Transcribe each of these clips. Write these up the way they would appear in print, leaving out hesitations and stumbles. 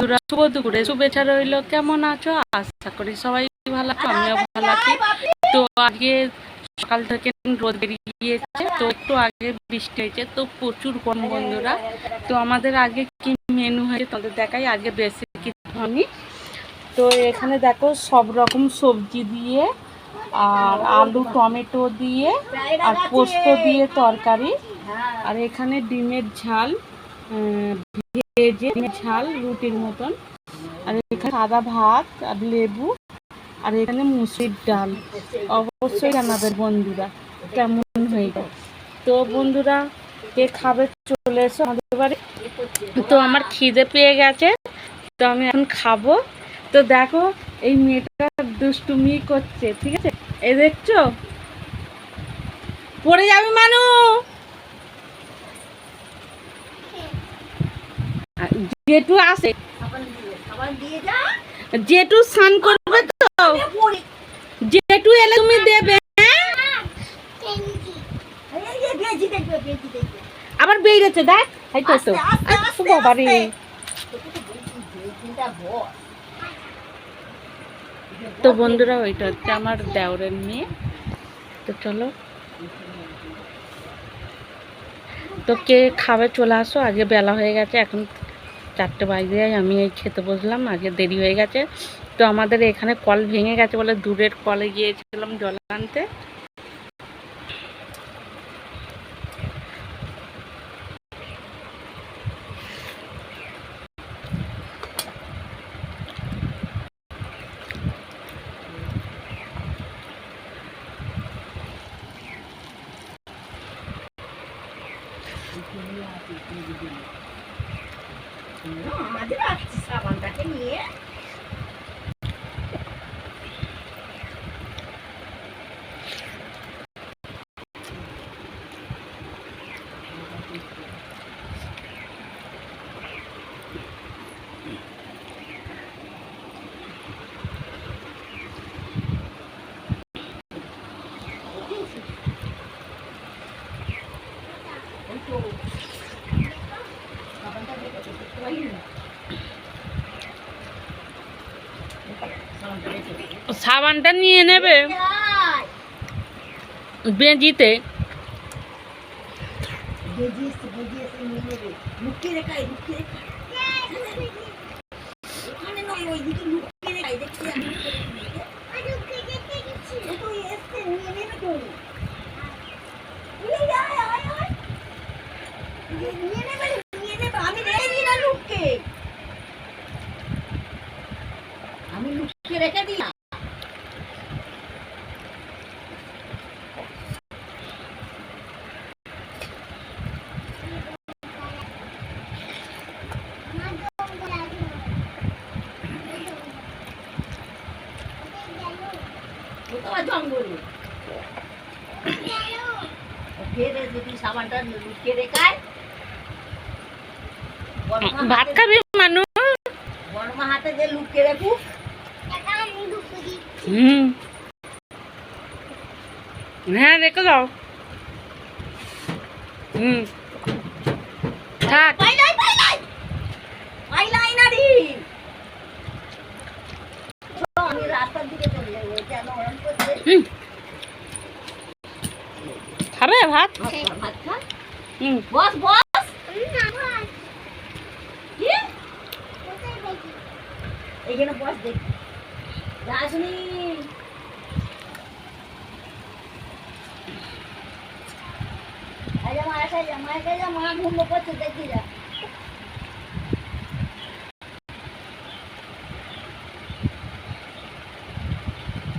বন্ধুরা শুভ দুপুরে শুভেচ্ছা রইল। কেমন আছো? আশা করি সবাই ভালো আছো, আমিও ভালো আছি। তো আগে সকাল থেকে রোদ বেরিয়ে গিয়েছে, তো একটু আগে বৃষ্টি হয়েছে, তো প্রচুর গরম বন্ধুরা। তো আমাদের আগে কি মেনু হয়েছে তোমাদের দেখাই। আগে বেশি কিছু হয়নি। তো এখানে দেখো সব রকম সবজি দিয়ে আর আলু টমেটো দিয়ে আর পোস্ত দিয়ে তরকারি, আর এখানে ডিমের ঝাল, ভেজে ডিমের ঝাল রুটির মতন, আর এখানে সাদা ভাত আর লেবু, আর এখানে মুসুরির ডাল। অবশ্যই জানাবেন বন্ধুরা কেমন হয়ে যায়। তো বন্ধুরা কে খাবে চলে এসো আমাদের বাড়ি। তো আমার খিদে পেয়ে গেছে, তো আমি এখন খাবো। তো দেখো এই মেয়েটা দুষ্টুমি করছে, ঠিক আছে? এই দেখছো, পড়ে যাবে মানু। জেঠু আসে, জেঠু স্নান করবে, তো জেঠু এলে তুমি দেবে। আবার বেরিয়েছে দেখ, তো বাবারে। তো বন্ধুরা ওইটা হচ্ছে আমার দেওরের মেয়ে। তো চলো, তো কে খাবে চলে আসো। আগে বেলা হয়ে গেছে, এখন 4টে বাজে, আমি এই খেতে বসলাম, আগে দেরি হয়ে গেছে। তো আমাদের এখানে কল ভেঙে গেছে বলে দূরের কলে গিয়েছিলাম জল আনতে। আমাদের আসছি সাবানটাকে নিয়ে। সাবানটা নিয়ে নেবে বেজিতে। আমি লুকিয়ে রেখে দিলাম। জঙ্গলে যদি সাবানটা লুকিয়ে রেখায়, ভাত খাবি মানুষ, বড়মা হাতে যে লুকিয়ে রাখুক। হ্যাঁ রেখে দাও। থাক। আমি রাস্তার দিকে চলে যাবো, কেন ওরম করছে? খাবে ভাত? ভাত খা। বস বস, এইখানে বস, দেখ রাজনী। মা ঘুমো করছে, দেখি যা।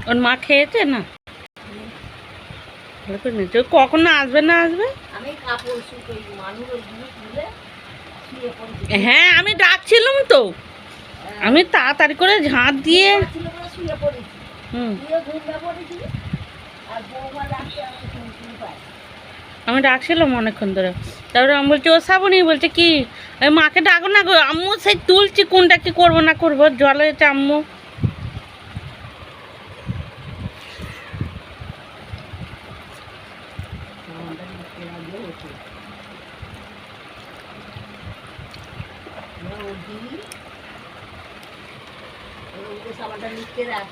ওর মা খেয়েছে না? কখন আসবে না আসবে? হ্যাঁ আমি ডাকছিলাম তো, আমি তাড়াতাড়ি করে ঝাঁট দিয়ে আমি ডাকছিলাম অনেকক্ষণ ধরে। তারপরে আমি বলছি ও শ্রাবণী, বলছে কি মাকে ডাকো না গো। আম্মু সেই তুলছি, কোনটা কি করবো না করবো, জলে হয়েছে আম্মু। সাবানটা লিখতে রাখ।